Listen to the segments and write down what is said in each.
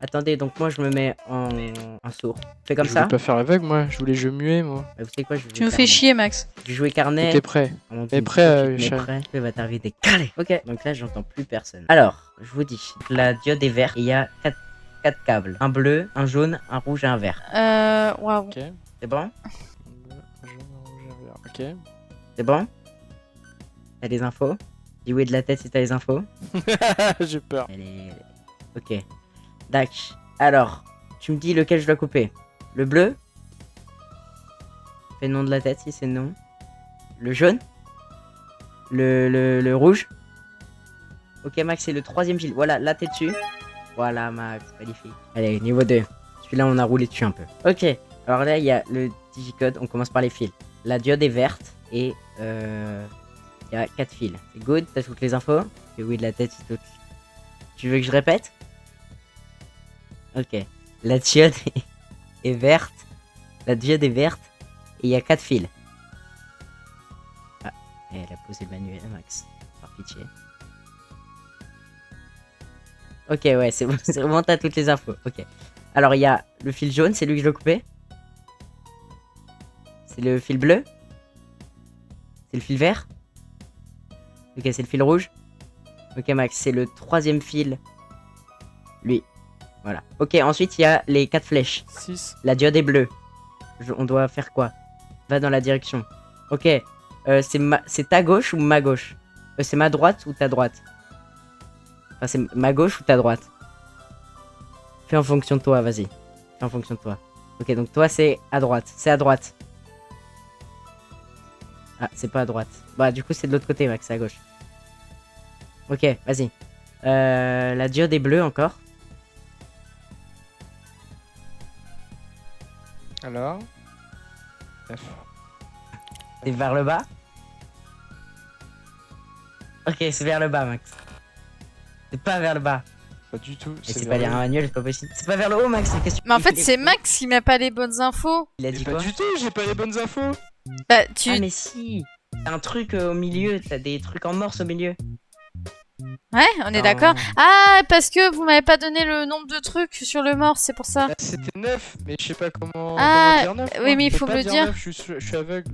Attendez, donc moi je me mets en sourd. Fais comme Je ça. voulais pas faire aveugle, moi. Je voulais jeu muet, moi. Bah, vous savez quoi, je vais Tu me faire fais chier, Max. Je vais jouer carnet. T'es prêt? On Mais dit prêt, tout de suite, mais Charles. prêt. Il va t'arriver des calés. Ok, donc là j'entends plus personne. Alors, je vous dis, la diode est verte et il y a 4 câbles. Un bleu, un jaune, un rouge et un vert. Waouh. Ok. C'est bon? Ok. C'est bon? T'as les infos? Dis oui de la tête si t'as les infos. J'ai peur. Ok. Dac. Alors, tu me dis lequel je dois couper. Le bleu? Fais le nom de la tête si c'est non. Le jaune? Le rouge? Ok Max, c'est le troisième fil. Voilà, là t'es dessus. Voilà Max, magnifique. Allez, niveau 2. Celui-là on a roulé dessus un peu. Ok, alors là il y a le digicode, on commence par les fils. La diode est verte et il y a 4 fils. C'est good, t'as toutes les infos? Et oui de la tête, c'est tout. Tu veux que je répète? Ok. La diode est verte. La diode est verte et il y a 4 fils. Ah, elle a posé le manuel Max. Par pitié. Ok, ouais, c'est bon, c'est vraiment, t'as toutes les infos. Ok. Alors, il y a le fil jaune, c'est lui que je dois couper. C'est le fil bleu. C'est le fil vert. Ok, c'est le fil rouge. Ok, Max, c'est le troisième fil. Lui. Voilà. Ok, ensuite, il y a les 4 flèches. 6. La diode est bleue. On doit faire quoi? Va dans la direction. Ok. C'est ta gauche ou ma gauche? C'est ma droite ou ta droite? Enfin, c'est ma gauche ou ta droite? Fais en fonction de toi, vas-y. Fais en fonction de toi. Ok, donc toi, c'est à droite. C'est à droite. Ah, c'est pas à droite. Bah, du coup, c'est de l'autre côté, Max, c'est à gauche. Ok, vas-y. La diode est bleue encore. Alors. F. C'est vers le bas. Ok, c'est vers le bas, Max. C'est pas vers le bas. Pas du tout. Et c'est pas lire un manuel, c'est pas possible. C'est pas vers le haut, Max. Qu'est-ce que tu- Mais en fait, c'est Max qui m'a pas les bonnes infos. Il a Mais dit pas quoi? du tout, j'ai pas les bonnes infos. Bah, tu. Ah, mais si. T'as un truc au milieu. T'as des trucs en morse au milieu. Ouais, on est d'accord. Ah, parce que vous m'avez pas donné le nombre de trucs sur le mort, c'est pour ça. Bah, c'était 9, mais je sais pas comment. Ah, comment dire 9, oui, mais il je peux faut pas me le dire. 9, je suis aveugle.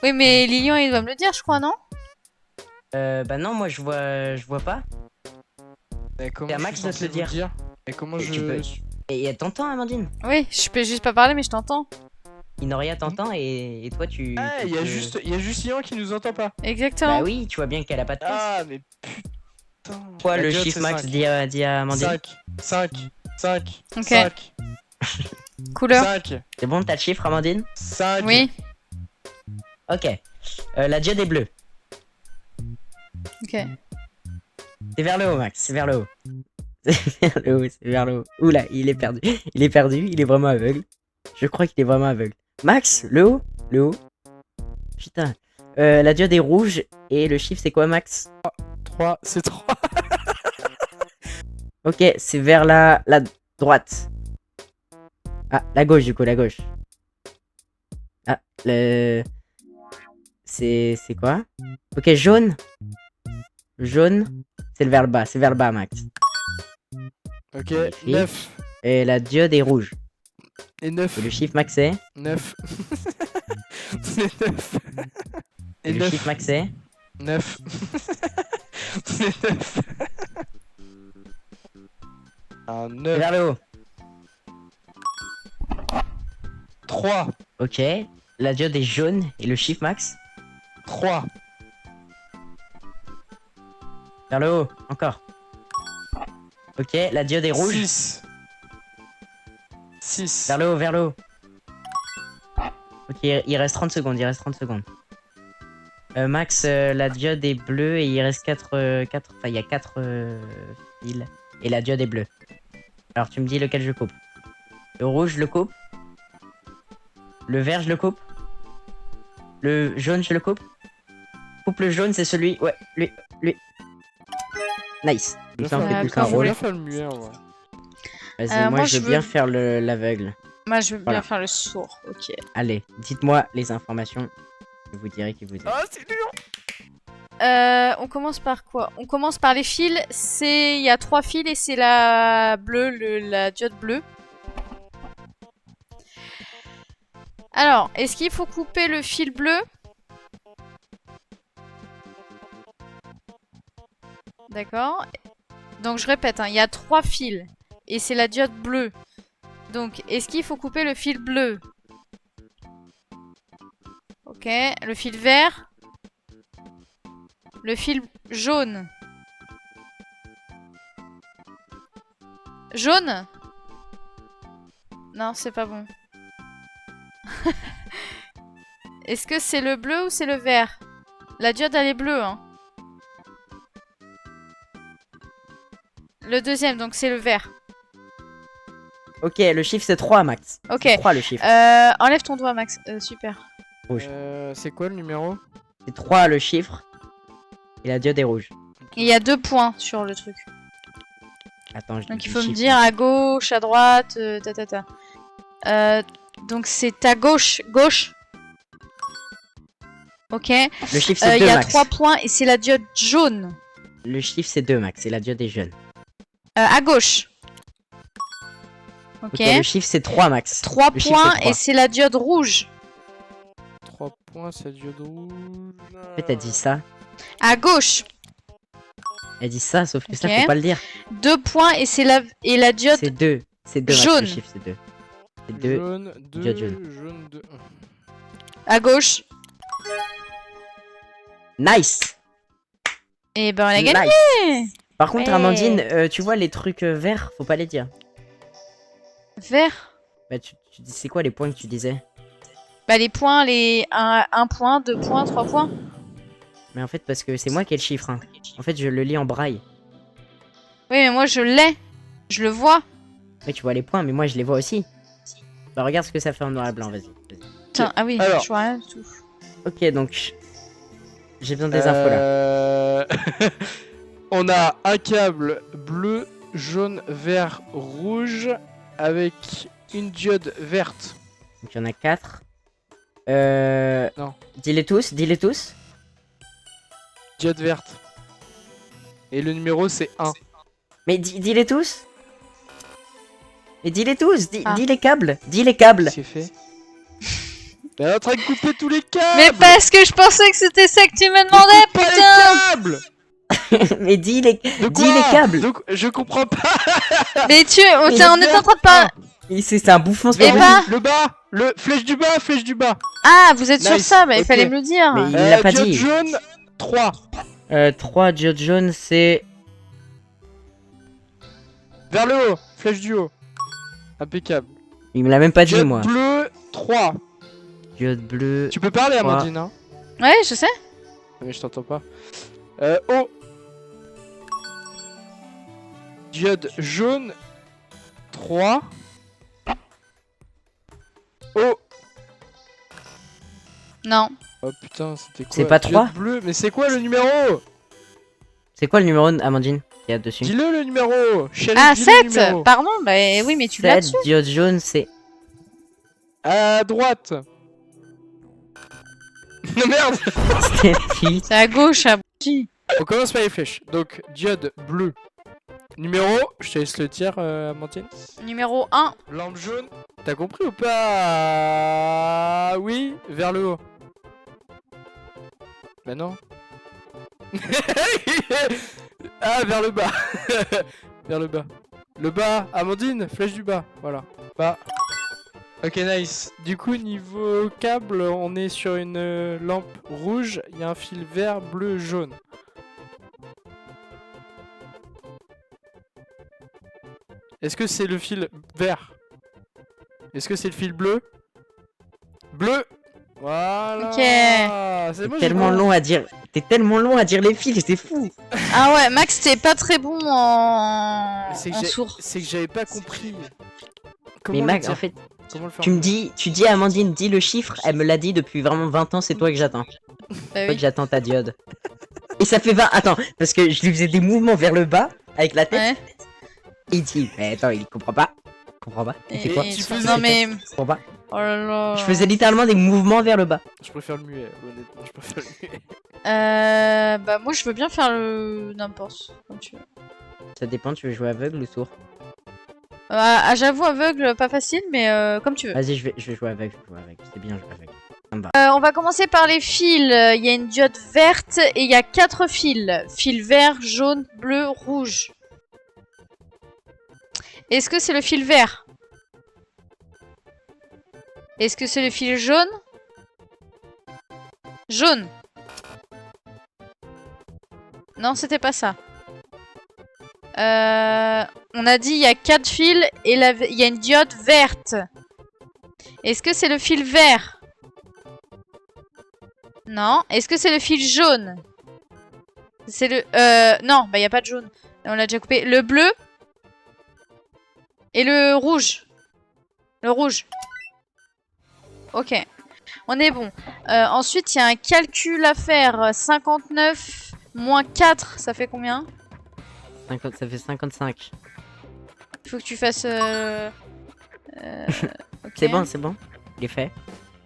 Oui, mais Lilian, il doit me le dire, je crois, non? Bah non, moi je vois pas. Mais comment C'est à je Max suis de te censé le vous dire. Mais comment Et tu peux- je. Et t'entends, Amandine? Oui, je peux juste pas parler, mais je t'entends. Inoria t'entend et toi tu. Ah, tu il y a peux- juste Ian qui nous entend pas. Exactement. Bah oui, tu vois bien qu'elle a pas de place. Ah, mais putain. Quoi, La le diode, chiffre c'est Max 5. dit à Amandine? 5. Ok. 5. Couleur. 5. C'est bon, t'as le chiffre, Amandine? 5. Oui. Ok. La diode est bleue. Ok. C'est vers le haut, Max, c'est vers le haut. C'est vers le haut, c'est vers le haut. Oula, il est perdu. Il est perdu, il est vraiment aveugle. Je crois qu'il est vraiment aveugle. Max, le haut? Le haut? Putain. La diode est rouge et le chiffre c'est quoi, Max? 3, c'est 3. Ok, c'est vers la droite. Ah, la gauche du coup, la gauche. Ah, c'est quoi? Ok, jaune. Jaune, c'est vers le bas, Max. Ok, Magnifique. 9. Et la diode est rouge. Et 9. Et le chiffre Max c'est? 9. C'est 9. Et le chiffre Max c'est? 9. C'est 9. Un C'est 9. vers le haut. 3. Ok, la diode est jaune et le chiffre Max? 3. Vers le haut, encore. Ok, la diode est rouge. 6. 6. Vers le haut, vers le haut. Ok, il reste 30 secondes, Max, la diode est bleue et il reste 4... Enfin, il y a 4 fils. Et la diode est bleue. Alors, tu me dis lequel je coupe. Le rouge, je le coupe. Le vert, je le coupe. Le jaune, je le coupe. Coupe le jaune, c'est celui... Ouais, lui. Nice. Comme ça, on fait tous un D'accord, rôle. bien faire le muet, en vrai. Vas-y, moi, je je veux bien veux- faire l'aveugle. Moi, je veux bien Voilà. faire le sourd. Ok. Allez, dites-moi les informations. Je vous dirai qui vous êtes. Ah, c'est dur. On commence par quoi? On commence par les fils. Il y a 3 fils et c'est la bleue, la diode bleue. Alors, est-ce qu'il faut couper le fil bleu? D'accord. Donc je répète, hein, il y a 3 fils et c'est la diode bleue. Donc, est-ce qu'il faut couper le fil bleu? Ok, le fil vert. Le fil jaune. Jaune? Non, c'est pas bon. Est-ce que c'est le bleu ou c'est le vert? La diode, elle est bleue, hein. Le deuxième, donc c'est le vert. Ok, le chiffre c'est 3, Max. Ok. C'est 3 le chiffre. Enlève ton doigt, Max. Super. Rouge. C'est quoi le numéro? C'est 3 le chiffre. Et la diode est rouge. Il y a 2 points sur le truc. Attends, je Donc dis il le faut me chiffre. dire à gauche, à droite, donc c'est à gauche, gauche. Ok. Le chiffre c'est Il 2, y a Max. 3 points et c'est la diode jaune. Le chiffre c'est 2, Max. Et la diode est jaune. À gauche. Ok. Ok, le chiffre c'est 3, Max. 3 Le chiffre, points c'est 3. et c'est la diode rouge. 3 points, c'est diode rouge. En fait, elle dit ça. À gauche. Elle dit ça, sauf que ça, Ok. faut pas le dire. 2 points et c'est la diode C'est 2. C'est 2, Max. jaune. Le chiffre c'est 2. C'est 2. Jaune 2, diode jaune. jaune 2. à gauche. Nice! Et ben on a gagné. Nice. Par contre, Ouais. Amandine, tu vois les trucs verts, faut pas les dire. Vert. Bah, tu dis, c'est quoi les points que tu disais? Bah les points, les 1 point, 2 points, 3 points. Mais en fait, parce que c'est moi qui ai le chiffre. Hein. En fait, je le lis en braille. Oui mais moi je l'ai. Je le vois. Ouais, tu vois les points, mais moi je les vois aussi. Bah, regarde ce que ça fait en noir et blanc, vas-y. Putain, ah oui, Alors. je vois rien du tout. Ok, donc. J'ai besoin des infos là. On a un câble bleu, jaune, vert, rouge avec une diode verte. Donc il y en a 4. Non. Dis-les tous, dis-les tous. Diode verte. Et le numéro c'est 1. Mais dis-les tous. Mais dis-les tous, Ah. dis les câbles, dis les câbles. C'est fait. Mais elle est en train de couper tous les câbles. Mais parce que je pensais que c'était ça que tu me Mais demandais, coupe pas putain. les câbles. Mais dis les De dis quoi les câbles. Donc je comprends pas. Mais on est en train de pas. C'est un bouffon, c'est Mais pas pas. possible. Le bas, le flèche du bas, flèche du bas. Ah, vous êtes sur Nice, ça, bah il ok. fallait me le dire. Mais il l'a pas diode dit. jaune 3. 3 diodes jaunes, c'est. Vers le haut, flèche du haut. Impeccable. Il me l'a même pas dit, Diode moi. bleu 3. Diode bleu. Tu peux parler, Trois. Amandine, hein? Ouais, je sais. Mais je t'entends pas. O. Diode jaune 3. O. Non. Oh putain, c'était quoi? C'est pas Diode 3? bleu, mais c'est quoi le numéro? C'est quoi le numéro, Amandine, qu'il y a dessus? Dis-le le numéro. Shelly, Ah, dis le 7. numéro. Pardon, bah oui, mais tu l'as 7 dessus. diodes jaunes, c'est. À droite. Non merde. C'était qui? C'est à gauche, à qui? On commence par les flèches. Donc, diode bleu. Numéro, je te laisse le dire, Amandine. Numéro 1. Lampe jaune. T'as compris ou pas? Oui, vers le haut. Bah non. Ah, vers le bas. Vers le bas. Le bas, Amandine, flèche du bas. Voilà. Bas. Ok, nice. Du coup, niveau câble, on est sur une lampe rouge. Il y a un fil vert, bleu, jaune. Est-ce que c'est le fil vert? Est-ce que c'est le fil bleu? Bleu. Voilà. Ok. C'est bon, j'ai Tellement pas- long à dire. T'es tellement long à dire les fils, c'est fou. Ah ouais, Max, t'es pas très bon en C'est que en j'ai- sourd. C'est que j'avais pas compris. Mais Comment le Max, dire? en fait, Comment le faire? tu dis à Amandine, dis le chiffre, elle me l'a dit depuis vraiment 20 ans, c'est toi que j'attends. Bah Toi oui. que j'attends ta diode. Et ça fait 20. Attends, parce que je lui faisais des mouvements vers le bas avec la tête. Ouais. Et il dit, mais attends, il comprend pas. Il comprend pas. Il fait quoi tu tu- faisais- Non mais. Il comprend pas. Oh là là. Je faisais littéralement des mouvements vers le bas. Je préfère le muet, honnêtement, je préfère le muet. Bah moi je veux bien faire le n'importe comme tu veux. Ça dépend, tu veux jouer aveugle ou sourd? J'avoue aveugle pas facile mais comme tu veux. Vas-y, je vais jouer aveugle, c'est bien jouer aveugle. Ça me va. On va commencer par les fils. Il y a une diode verte et il y a 4 fils. Fil vert, jaune, bleu, rouge. Est-ce que c'est le fil vert? Est-ce que c'est le fil jaune? Jaune. Non, c'était pas ça. On a dit il y a 4 fils et il y a une diode verte. Est-ce que c'est le fil vert? Non. Est-ce que c'est le fil jaune? C'est le... non, bah il n'y a pas de jaune. On l'a déjà coupé. Le bleu. Et le rouge. Le rouge. Ok. On est bon. Ensuite, il y a un calcul à faire. 59 moins 4, ça fait combien? 50, ça fait 55. Il faut que tu fasses... ok. C'est bon, il est fait.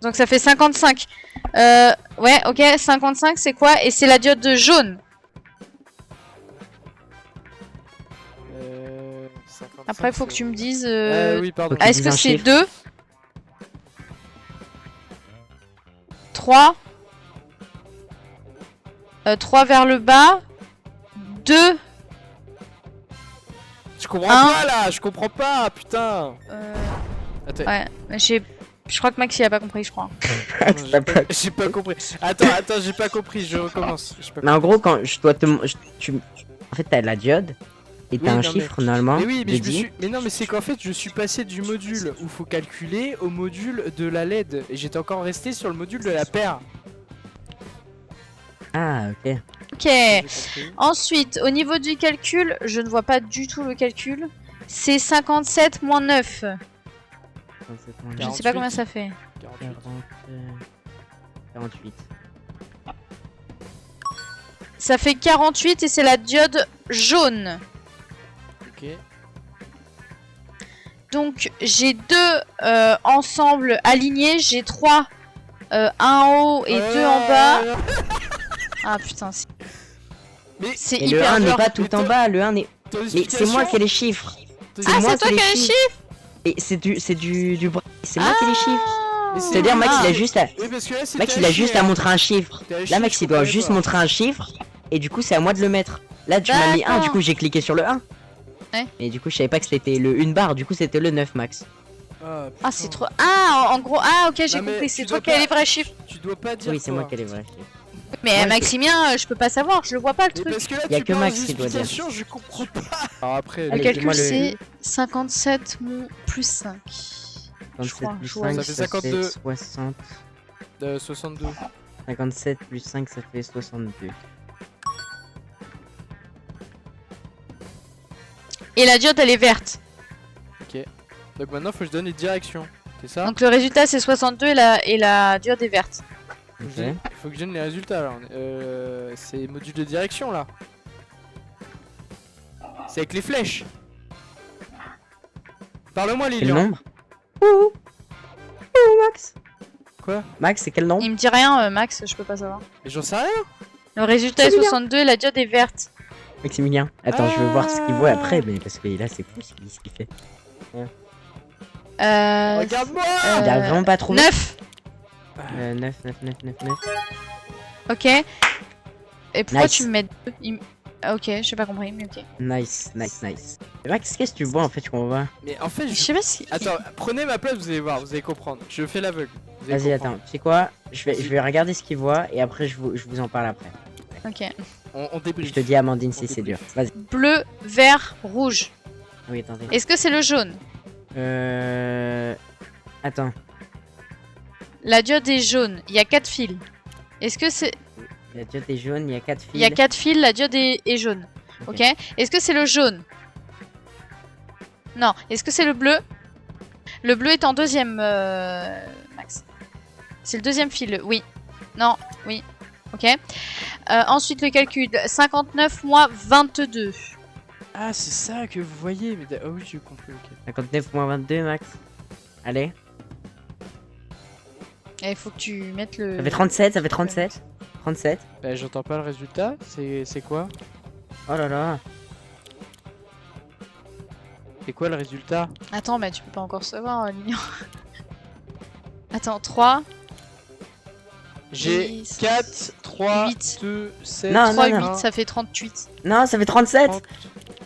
Donc ça fait 55. Ouais, ok, 55 c'est quoi? Et c'est la diode de jaune. 55, Après, il faut que tu me dises... oui, pardon. Ok. Est-ce que un c'est chiffre. 2 3 3 vers le bas 2 Je comprends Un. pas là, je comprends pas, putain. Attends, Ouais, je crois que Max il a pas compris, je crois. non, j'ai pas compris. Attends, j'ai pas compris, je recommence. J'ai pas Mais en gros, quand je dois te... En fait, t'as la diode, et t'as Oui, un non, chiffre, mais... normalement, Mais oui, mais dédié. mais non, mais c'est qu'en fait, je suis passé du module où faut calculer au module de la LED. Et j'étais encore resté sur le module de la paire. Ah, ok. Ok. J'ai compris. Ensuite, au niveau du calcul, je ne vois pas du tout le calcul. C'est 57 moins 9. Je ne sais pas combien ça fait. 48. 48. Ça fait 48 et c'est la diode jaune. Ok. Donc j'ai 2 ensemble alignés. J'ai 3 un en haut et 2 en bas. Ah putain, Mais c'est Et le hyper 1 n'est dur. pas tout en bas, le 1 n'est... ton Mais c'est moi explication- qui ai les chiffres. ton Ah, moi c'est toi qui ai qui as les les chiffres. chiffres. Et c'est du bras. C'est moi qui ai les chiffres. Mais c'est- C'est-à-dire, Max, il a Ah. juste à... Oui, parce que là, c'est Max, il a juste à montrer un chiffre. Là, Max, il doit juste montrer un chiffre. Et du coup, c'est à moi de le mettre. Là, tu m'as mis 1, du coup, j'ai cliqué sur le 1. Ouais. Et du coup, je savais pas que c'était le 1 barre. Du coup, c'était le 9, Max. Ah, c'est trop. Ah, en gros. Ah, ok, j'ai Non, mais compris. tu C'est dois toi qui as pas- les vrais chiffres. Tu dois pas dire. Oui, c'est moi quoi. qui ai les vrais chiffres. Mais Ouais, Maximien, je peux pas savoir. Je le vois pas le Mais truc. parce que là, Y a tu que parles Max qui doit dire. d'explication, je comprends pas. Alors après, Le Allez, calcul, dis-moi le- c'est 57 plus 5. 57 crois, plus je vois. 5, Ça fait 52. 60. 62. 57 plus 5, ça fait 62. Et la diode, elle est verte. Ok. Donc maintenant, faut que je donne les directions. C'est ça? Donc le résultat, c'est 62 et la diode est verte. Faut que Ok. je donne- faut que je donne les résultats là. C'est module de direction là. C'est avec les flèches. Parle-moi Quel Lilian. nombre? Ouh, Max. Quoi? Max, c'est quel nombre? Il me dit rien, Max, je peux pas savoir. Mais j'en sais rien. Le résultat est 62 et la diode est verte. Maximilien. Attends, je veux voir ce qu'il voit après, mais parce que là, c'est fou ce qu'il fait. Regarde-moi. Il arrive vraiment pas à trouver. 9. 9, 9, 9, 9, 9. Ok. Et pourquoi Nice. tu me mets 2 Ah, ok, j'ai pas compris, mais ok. Nice, nice, nice. Et Max, qu'est-ce que tu vois en fait qu'on voit? Mais en fait, Je je... sais pas si. Attends, prenez ma place, vous allez voir, vous allez comprendre. Je fais l'aveugle. vous allez Vas-y, comprendre. attends, tu sais quoi? Je vais regarder ce qu'il voit et après je vous en parle après. Ok. On débriefe. Je te dis, Amandine, si On c'est dur. débriefe. Vas-y. Bleu, vert, rouge. Oui, attendez. Est-ce que c'est le jaune? Attends. La diode est jaune. Il y a 4 fils. Est-ce que c'est. La diode est jaune, il y a 4 fils. Il y a 4 fils, la diode est jaune. Ok. Ok. Est-ce que c'est le jaune? Non. Est-ce que c'est le bleu? Le bleu est en deuxième, Max. C'est le deuxième fil. Oui. Non. Oui. Ok. Ensuite, le calcul. 59 moins 22. Ah, c'est ça que vous voyez. Mais ah oui, j'ai compris. Ok. 59 moins 22, Max. Allez. Il faut que tu mettes le. Ça fait 37, ça fait 37. 37. Bah, j'entends pas le résultat. C'est quoi? Oh là là. C'est quoi le résultat? Attends, mais tu peux pas encore savoir, Lilian. Attends, 3, J'ai 10, 4, 3, 8. 2, 7, Non, 3, non, 8, non. ça fait 38. Non, ça fait 37. 30.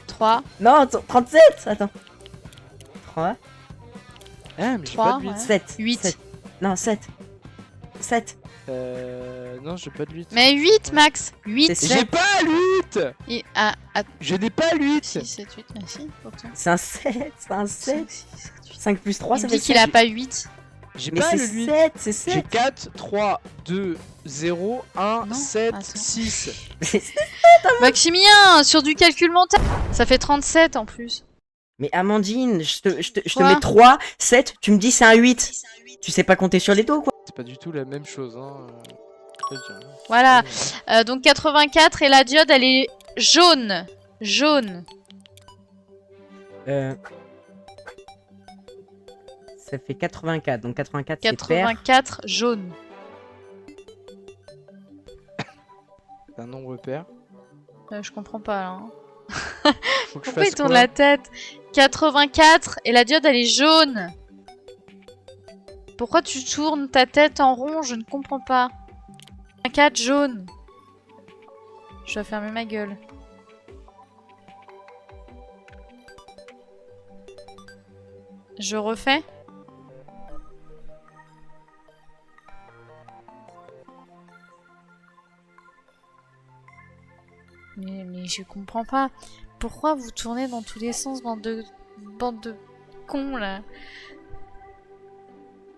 3, Non, 37. Attends. 3, Ah, mais j'ai 3, pas de 8. ouais. 7. 8. 7. Non, 7. 7. Non, j'ai pas de 8. Mais 8, Max. 8. C'est J'ai pas le 8. Je n'ai pas le 8. 6, 7, 8, mais si, pourtant. C'est un 7. C'est un 7. 5, 6, 7, 8. 5 plus 3, Il ça me fait dit qu'il 7. a pas 8. J'ai Mais pas c'est le 8. 7. C'est J'ai 7. 4, 3, 2, 0, 1, Non, 7, attends. 6. Maximilien, sur du calcul mental. Ça fait 37 en plus. Mais Amandine, je te Quoi mets 3, 7, tu me dis c'est un 8. Tu sais pas compter sur les dos quoi. C'est pas du tout la même chose, hein. Je te le dis, hein. Voilà. Donc 84 et la diode, elle est jaune. Jaune. Ça fait 84. Donc 84 c'est pair. 84 jaune. C'est un nombre pair. Je comprends pas là. Hein. Faut que je Pourquoi il fasse tourne quoi? la tête? 84 et la diode, elle est jaune. Pourquoi tu tournes ta tête en rond? Je ne comprends pas. 4 jaune. Je dois fermer ma gueule. Je refais? Mais je comprends pas. Pourquoi vous tournez dans tous les sens, bande de cons là?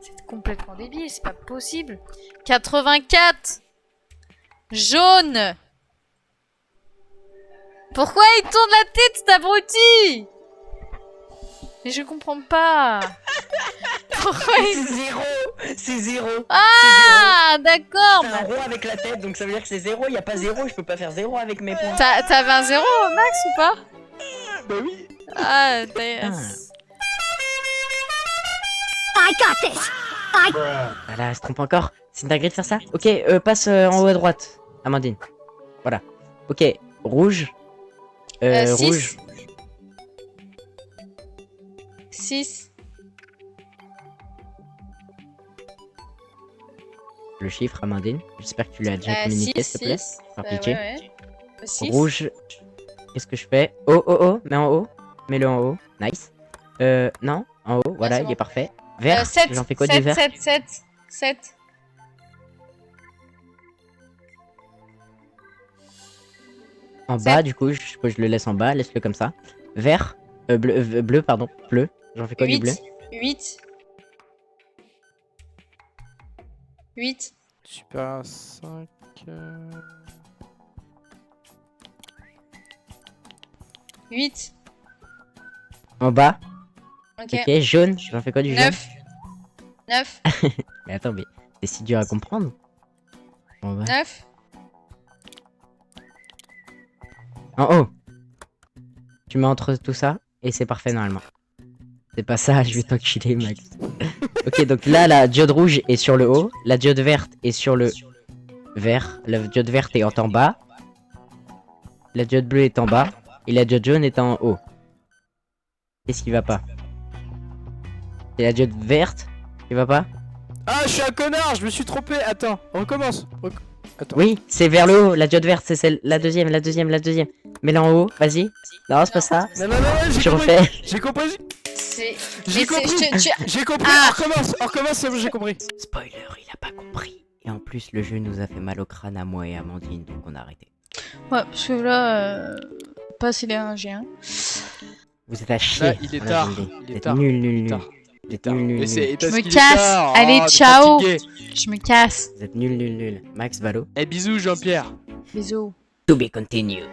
C'est complètement débile, c'est pas possible. 84 jaune. Pourquoi il tourne la tête, cet abruti? Mais je comprends pas. Pourquoi il... C'est 0. C'est 0. Ah, d'accord. C'est un rond avec la tête, donc ça veut dire que c'est 0. Il y a pas 0, je peux pas faire 0 avec mes points. T'avais un 0, Max, ou pas? Bah oui. Ah, Voilà, elle se trompe encore. C'est une dinguerie de faire ça. Ok, passe en haut à droite, Amandine. Voilà. Ok, rouge. Rouge. 6. Le chiffre, Amandine. J'espère que tu l'as déjà communiqué, s'il te plaît. Par pitié. Ouais. 6. Rouge. Qu'est-ce que je fais? Oh, oh, oh. Mets en haut. Mets-le en haut. Nice. Non. En haut. Voilà, c'est il bon. est parfait. Vert. 7. J'en fais quoi 7, du vert? 7. En bas, 7. du coup, je le laisse en bas. Laisse-le comme ça. Vert. Bleu, pardon. Bleu. J'en fais quoi du bleu? 8. 8. Super 5. 8. En bas. Ok. Ok, jaune. J'en fais quoi du jaune? 9. 9. Mais attends, mais c'est si dur à comprendre. En bas. 9. En haut. Tu mets entre tout ça et c'est parfait normalement. C'est pas ça, je vais t'enculer, Max. Ok, donc là, la diode rouge est sur le haut. La diode verte est sur le vert. La diode verte est en bas. La diode bleue est en bas. Et la diode jaune est en haut. Qu'est-ce qui va pas? C'est la diode verte qui va pas? Ah, je suis un connard, je me suis trompé. Attends, on recommence. Attends. Oui, c'est vers le haut. La diode verte, c'est celle. La deuxième. Mets-la en haut, vas-y. Non, c'est pas ça. Non, j'ai Tu compris. refais. J'ai compris. C'est. J'ai compris. J'ai compris. Ah. On recommence, c'est bon, j'ai compris. Spoiler, il a pas compris. Et en plus, le jeu nous a fait mal au crâne à moi et à Amandine, donc on a arrêté. Ouais, parce que là, passe il est un G1. Vous êtes à chier. Là, il est on a tard. validé. Il Vous est êtes tard. nul. Tard. Vous êtes nul. Je me casse. Allez, ciao. Je me casse. Vous êtes nul. Max, Valo. Eh, bisous, Jean-Pierre. Bisous. To be continued.